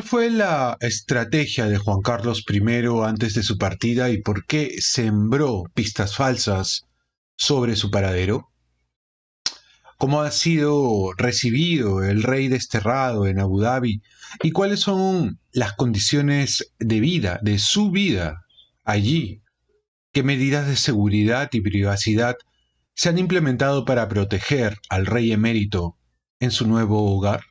fue la estrategia de Juan Carlos I antes de su partida y por qué sembró pistas falsas sobre su paradero? ¿Cómo ha sido recibido el rey desterrado en Abu Dhabi? ¿Y cuáles son las condiciones de vida, de su vida allí? ¿Qué medidas de seguridad y privacidad se han implementado para proteger al rey emérito en su nuevo hogar?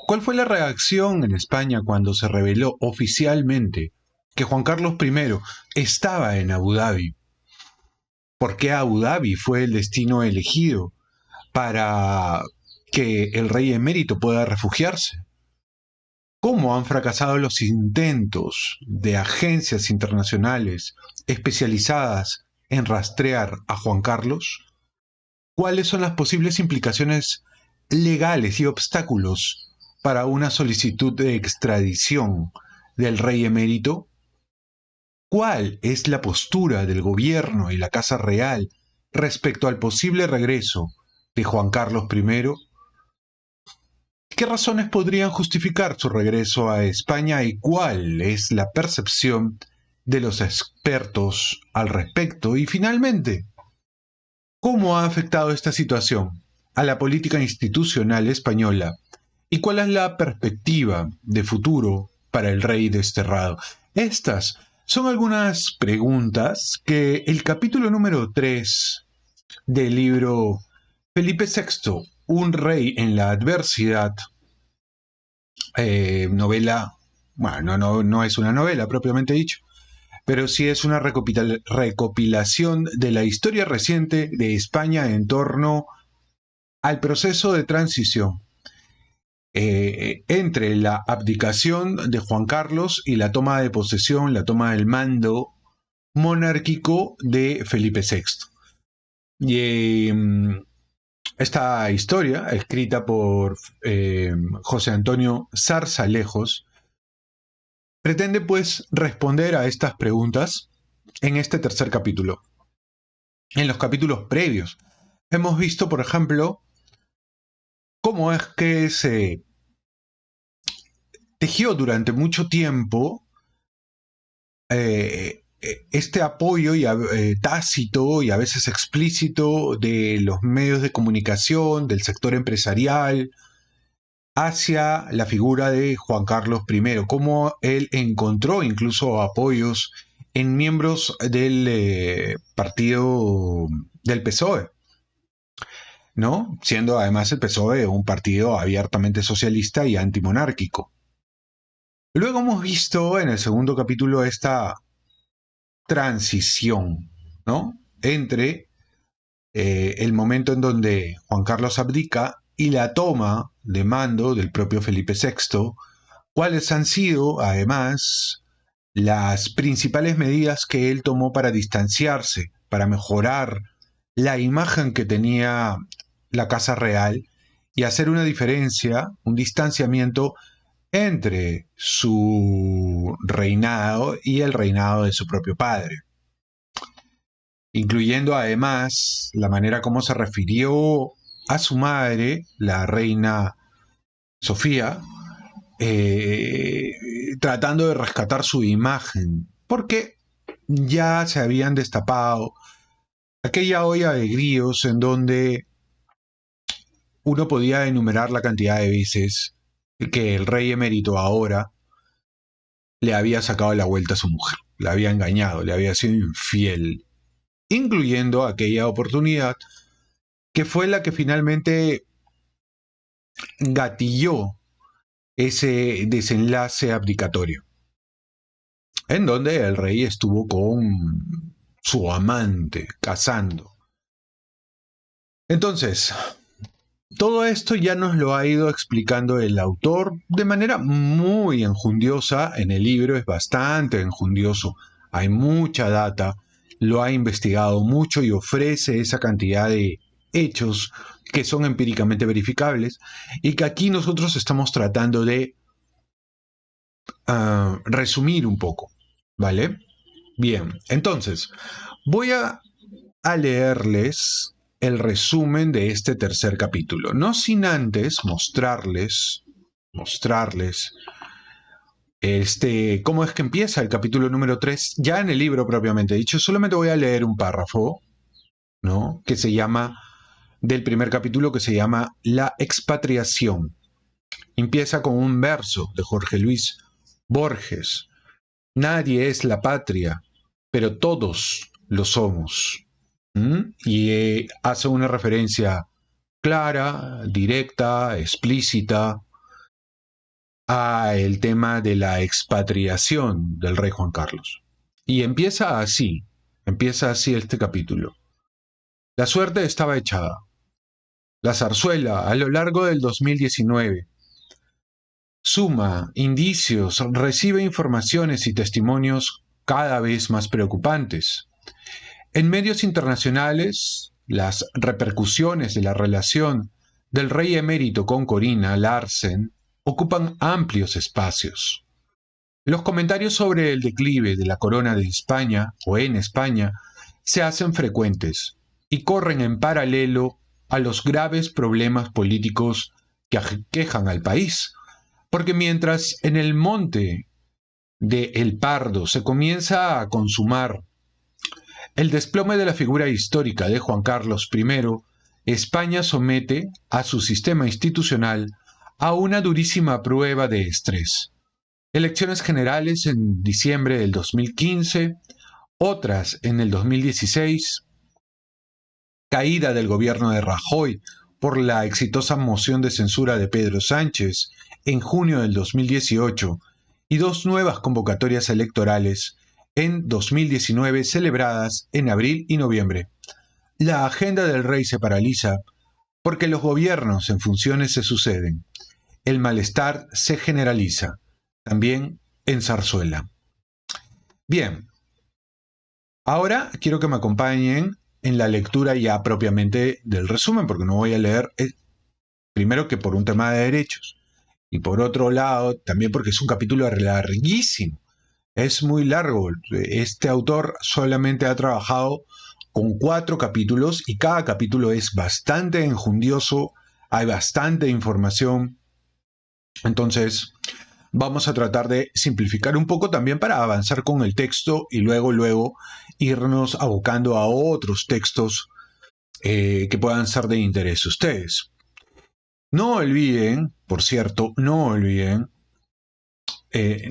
¿Cuál fue la reacción en España cuando se reveló oficialmente que Juan Carlos I estaba en Abu Dhabi? ¿Por qué Abu Dhabi fue el destino elegido para que el rey emérito pueda refugiarse? ¿Cómo han fracasado los intentos de agencias internacionales especializadas en rastrear a Juan Carlos? ¿Cuáles son las posibles implicaciones legales y obstáculos para una solicitud de extradición del rey emérito? ¿Cuál es la postura del gobierno y la Casa Real respecto al posible regreso de Juan Carlos I? ¿Qué razones podrían justificar su regreso a España y cuál es la percepción de los expertos al respecto? Y finalmente, ¿cómo ha afectado esta situación a la política institucional española? ¿Y cuál es la perspectiva de futuro para el rey desterrado? Estas son algunas preguntas que el capítulo número 3 del libro Felipe VI, un rey en la adversidad, novela, bueno, no es una novela propiamente dicho, pero sí es una recopilación de la historia reciente de España en torno al proceso de transición entre la abdicación de Juan Carlos y la toma de posesión, la toma del mando monárquico de Felipe VI. Y esta historia, escrita por José Antonio Zarzalejos, pretende pues responder a estas preguntas en este tercer capítulo. En los capítulos previos hemos visto, por ejemplo, cómo es que se tejió durante mucho tiempo este apoyo tácito y a veces explícito de los medios de comunicación, del sector empresarial, hacia la figura de Juan Carlos I, cómo él encontró incluso apoyos en miembros del partido del PSOE, ¿no? Siendo además el PSOE un partido abiertamente socialista y antimonárquico. Luego hemos visto en el segundo capítulo esta transición, ¿no? Entre el momento en donde Juan Carlos abdica y la toma de mando del propio Felipe VI, cuáles han sido, además, las principales medidas que él tomó para distanciarse, para mejorar la imagen que tenía la Casa Real y hacer una diferencia, un distanciamiento entre su reinado y el reinado de su propio padre, incluyendo además la manera como se refirió a su madre, la reina Sofía, tratando de rescatar su imagen, porque ya se habían destapado aquella olla de grillos en donde uno podía enumerar la cantidad de veces que el rey emérito ahora le había sacado la vuelta a su mujer, le había engañado, le había sido infiel, incluyendo aquella oportunidad que fue la que finalmente gatilló ese desenlace abdicatorio, en donde el rey estuvo con su amante, casando. Entonces, todo esto ya nos lo ha ido explicando el autor de manera muy enjundiosa. En el libro es bastante enjundioso, hay mucha data, lo ha investigado mucho y ofrece esa cantidad de hechos que son empíricamente verificables y que aquí nosotros estamos tratando de resumir un poco, ¿vale? Bien, entonces voy a leerles el resumen de este tercer capítulo, no sin antes mostrarles ¿Cómo es que empieza el capítulo número 3? Ya en el libro propiamente dicho, solamente voy a leer un párrafo, ¿no? Que se llama, del primer capítulo, que se llama La expatriación. Empieza con un verso de Jorge Luis Borges. Nadie es la patria, pero todos lo somos. Y hace una referencia clara, directa, explícita a el tema de la expatriación del rey Juan Carlos. Y empieza así este capítulo. La suerte estaba echada. La zarzuela, a lo largo del 2019, suma indicios, recibe informaciones y testimonios cada vez más preocupantes. En medios internacionales, las repercusiones de la relación del rey emérito con Corina Larsen ocupan amplios espacios. Los comentarios sobre el declive de la corona de España o en España se hacen frecuentes y corren en paralelo a los graves problemas políticos que aquejan al país, porque mientras en el monte de El Pardo se comienza a consumar el desplome de la figura histórica de Juan Carlos I, España somete a su sistema institucional a una durísima prueba de estrés. Elecciones generales en diciembre del 2015, otras en el 2016, caída del gobierno de Rajoy por la exitosa moción de censura de Pedro Sánchez en junio del 2018 y dos nuevas convocatorias electorales en 2019 celebradas en abril y noviembre. La agenda del rey se paraliza porque los gobiernos en funciones se suceden. El malestar se generaliza, también en Zarzuela. Bien, ahora quiero que me acompañen en la lectura ya propiamente del resumen, porque no voy a leer, primero que por un tema de derechos, y por otro lado también porque es un capítulo larguísimo. Es muy largo. Este autor solamente ha trabajado con 4 capítulos y cada capítulo es bastante enjundioso, hay bastante información. Entonces, vamos a tratar de simplificar un poco también para avanzar con el texto y luego irnos abocando a otros textos que puedan ser de interés a ustedes. No olviden, por cierto, no olviden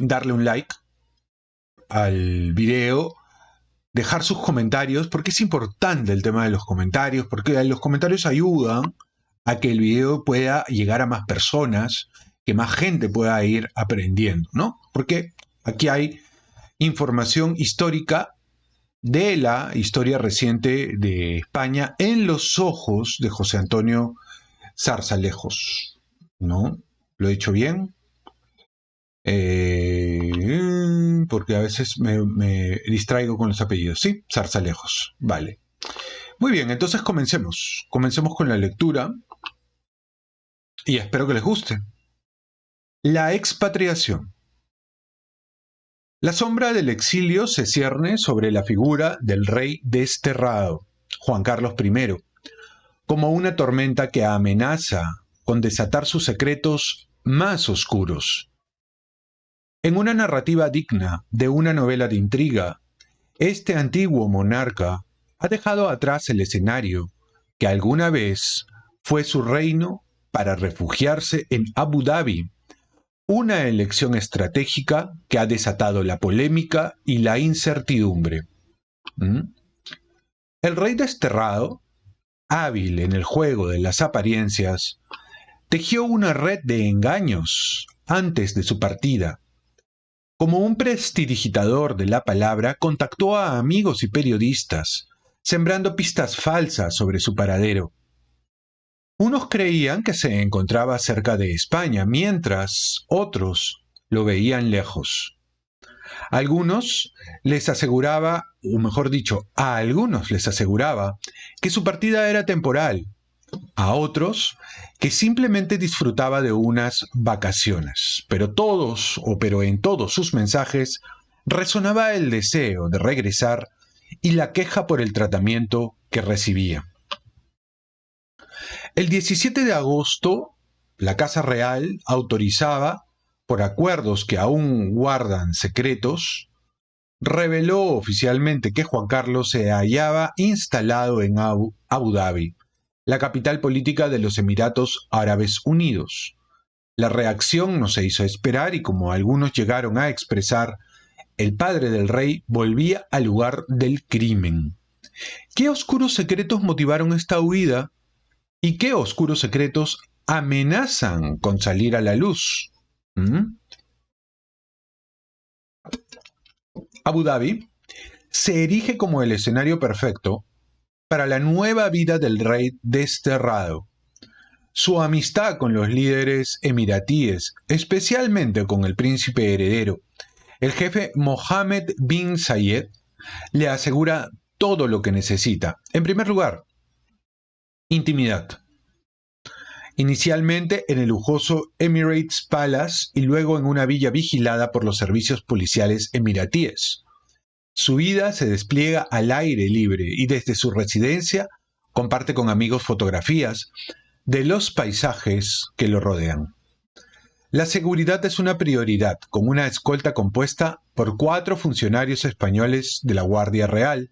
darle un like al video, dejar sus comentarios, porque es importante el tema de los comentarios, porque los comentarios ayudan a que el video pueda llegar a más personas, que más gente pueda ir aprendiendo, ¿no? Porque aquí hay información histórica de la historia reciente de España en los ojos de José Antonio Zarzalejos, ¿no? ¿Lo he dicho bien? Porque a veces me distraigo con los apellidos. Sí, Zarzalejos. Vale. Muy bien, entonces comencemos. Comencemos con la lectura y espero que les guste. La expatriación. La sombra del exilio se cierne sobre la figura del rey desterrado, Juan Carlos I, como una tormenta que amenaza con desatar sus secretos más oscuros. En una narrativa digna de una novela de intriga, este antiguo monarca ha dejado atrás el escenario que alguna vez fue su reino para refugiarse en Abu Dhabi, una elección estratégica que ha desatado la polémica y la incertidumbre. El rey desterrado, hábil en el juego de las apariencias, tejió una red de engaños antes de su partida. Como un prestidigitador de la palabra, contactó a amigos y periodistas, sembrando pistas falsas sobre su paradero. Unos creían que se encontraba cerca de España, mientras otros lo veían lejos. A algunos les aseguraba, o mejor dicho, a algunos les aseguraba que su partida era temporal, a otros que simplemente disfrutaba de unas vacaciones, pero en todos sus mensajes resonaba el deseo de regresar y la queja por el tratamiento que recibía. El 17 de agosto, la Casa Real autorizaba, por acuerdos que aún guardan secretos, reveló oficialmente que Juan Carlos se hallaba instalado en Abu Dhabi, la capital política de los Emiratos Árabes Unidos. La reacción no se hizo esperar y, como algunos llegaron a expresar, el padre del rey volvía al lugar del crimen. ¿Qué oscuros secretos motivaron esta huida? ¿Y qué oscuros secretos amenazan con salir a la luz? Abu Dhabi se erige como el escenario perfecto para la nueva vida del rey desterrado. Su amistad con los líderes emiratíes, especialmente con el príncipe heredero, el jefe Mohammed bin Zayed, le asegura todo lo que necesita. En primer lugar, intimidad. Inicialmente en el lujoso Emirates Palace y luego en una villa vigilada por los servicios policiales emiratíes. Su vida se despliega al aire libre y desde su residencia comparte con amigos fotografías de los paisajes que lo rodean. La seguridad es una prioridad, con una escolta compuesta por 4 funcionarios españoles de la Guardia Real,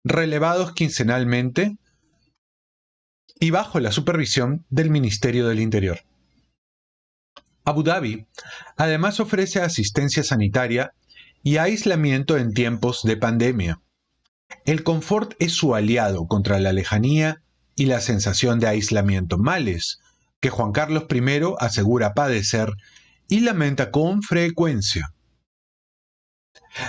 relevados quincenalmente y bajo la supervisión del Ministerio del Interior. Abu Dhabi además ofrece asistencia sanitaria y aislamiento en tiempos de pandemia. El confort es su aliado contra la lejanía y la sensación de aislamiento, males que Juan Carlos I asegura padecer y lamenta con frecuencia.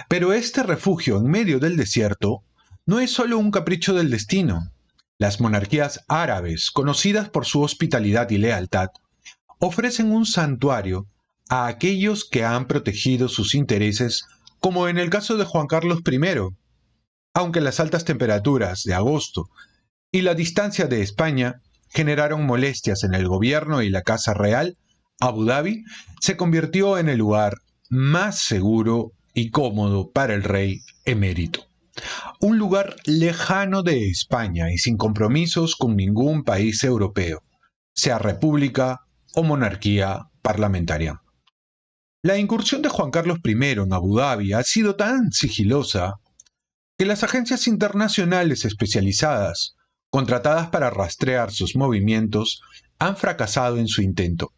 Pero este refugio en medio del desierto no es solo un capricho del destino. Las monarquías árabes, conocidas por su hospitalidad y lealtad, ofrecen un santuario a aquellos que han protegido sus intereses, como en el caso de Juan Carlos I. Aunque las altas temperaturas de agosto y la distancia de España generaron molestias en el gobierno y la Casa Real, Abu Dhabi se convirtió en el lugar más seguro y cómodo para el rey emérito. Un lugar lejano de España y sin compromisos con ningún país europeo, sea república o monarquía parlamentaria. La incursión de Juan Carlos I en Abu Dhabi ha sido tan sigilosa que las agencias internacionales especializadas, contratadas para rastrear sus movimientos, han fracasado en su intento.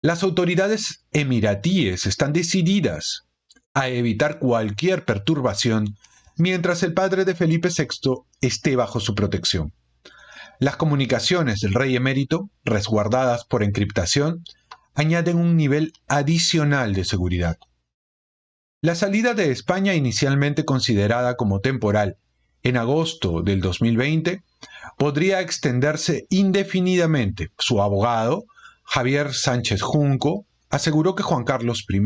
Las autoridades emiratíes están decididas a evitar cualquier perturbación mientras el padre de Felipe VI esté bajo su protección. Las comunicaciones del rey emérito, resguardadas por encriptación, añaden un nivel adicional de seguridad. La salida de España, inicialmente considerada como temporal en agosto del 2020, podría extenderse indefinidamente. Su abogado, Javier Sánchez Junco, aseguró que Juan Carlos I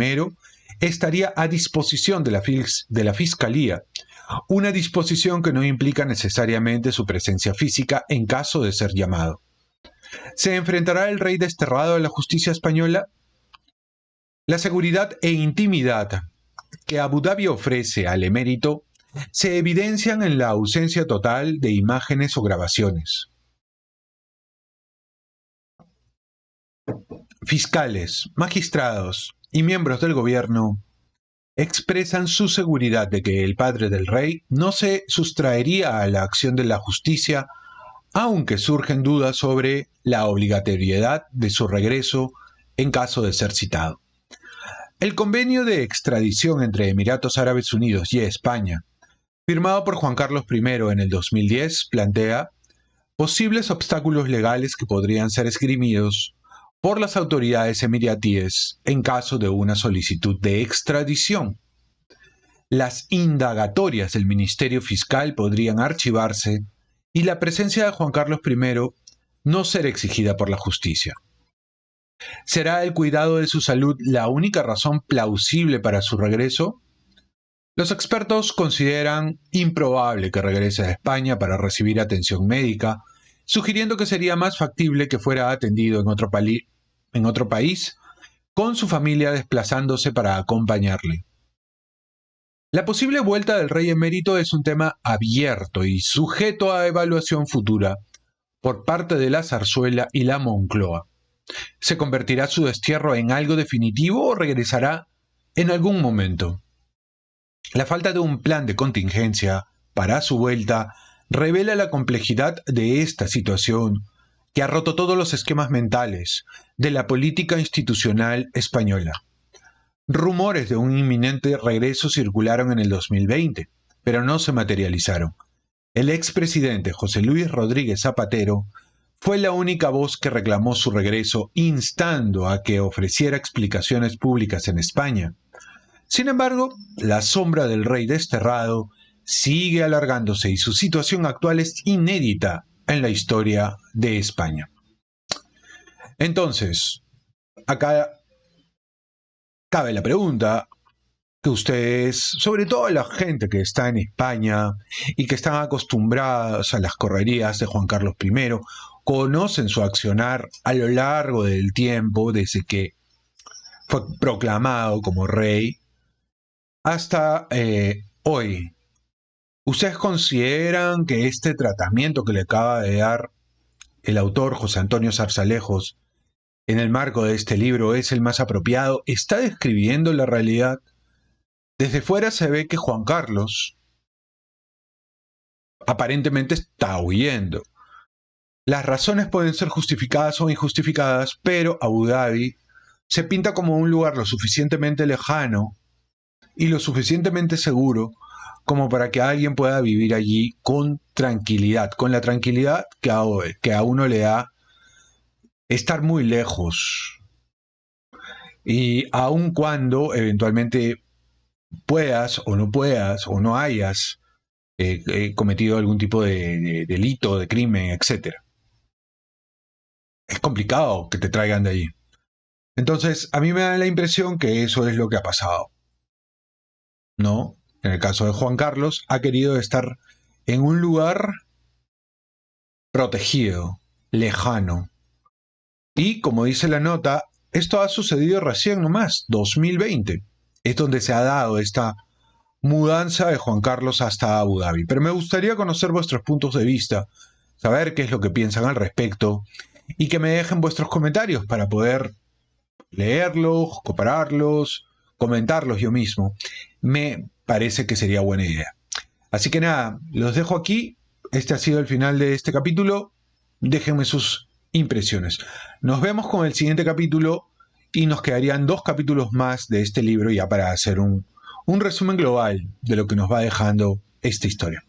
estaría a disposición de la Fiscalía, una disposición que no implica necesariamente su presencia física en caso de ser llamado. ¿Se enfrentará el rey desterrado a la justicia española? La seguridad e intimidad que Abu Dhabi ofrece al emérito se evidencian en la ausencia total de imágenes o grabaciones. Fiscales, magistrados y miembros del gobierno expresan su seguridad de que el padre del rey no se sustraería a la acción de la justicia, aunque surgen dudas sobre la obligatoriedad de su regreso en caso de ser citado. El convenio de extradición entre Emiratos Árabes Unidos y España, firmado por Juan Carlos I en el 2010, plantea posibles obstáculos legales que podrían ser esgrimidos por las autoridades emiratíes en caso de una solicitud de extradición. Las indagatorias del Ministerio Fiscal podrían archivarse y la presencia de Juan Carlos I no ser exigida por la justicia. ¿Será el cuidado de su salud la única razón plausible para su regreso? Los expertos consideran improbable que regrese a España para recibir atención médica, sugiriendo que sería más factible que fuera atendido en otro país, con su familia desplazándose para acompañarle. La posible vuelta del rey emérito es un tema abierto y sujeto a evaluación futura por parte de la Zarzuela y la Moncloa. ¿Se convertirá su destierro en algo definitivo o regresará en algún momento? La falta de un plan de contingencia para su vuelta revela la complejidad de esta situación que ha roto todos los esquemas mentales de la política institucional española. Rumores de un inminente regreso circularon en el 2020, pero no se materializaron. El expresidente José Luis Rodríguez Zapatero fue la única voz que reclamó su regreso, instando a que ofreciera explicaciones públicas en España. Sin embargo, la sombra del rey desterrado sigue alargándose y su situación actual es inédita en la historia de España. Entonces, acá cabe la pregunta que ustedes, sobre todo la gente que está en España y que están acostumbrados a las correrías de Juan Carlos I, conocen su accionar a lo largo del tiempo desde que fue proclamado como rey hasta hoy. ¿Ustedes consideran que este tratamiento que le acaba de dar el autor José Antonio Zarzalejos en el marco de este libro es el más apropiado? ¿Está describiendo la realidad? Desde fuera se ve que Juan Carlos aparentemente está huyendo. Las razones pueden ser justificadas o injustificadas, pero Abu Dhabi se pinta como un lugar lo suficientemente lejano y lo suficientemente seguro como para que alguien pueda vivir allí con tranquilidad, con la tranquilidad que a uno le da estar muy lejos. Y aun cuando eventualmente puedas o no hayas cometido algún tipo de delito, de crimen, etc. Es complicado que te traigan de allí. Entonces, a mí me da la impresión que eso es lo que ha pasado, ¿no? En el caso de Juan Carlos, ha querido estar en un lugar protegido, lejano. Y, como dice la nota, esto ha sucedido recién nomás, 2020. Es donde se ha dado esta mudanza de Juan Carlos hasta Abu Dhabi. Pero me gustaría conocer vuestros puntos de vista, saber qué es lo que piensan al respecto y que me dejen vuestros comentarios para poder leerlos, compararlos, comentarlos yo mismo. Me parece que sería buena idea. Así que nada, los dejo aquí. Este ha sido el final de este capítulo. Déjenme sus impresiones. Nos vemos con el siguiente capítulo y nos quedarían 2 capítulos más de este libro ya para hacer un resumen global de lo que nos va dejando esta historia.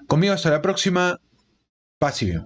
Conmigo hasta la próxima. Paz y bien.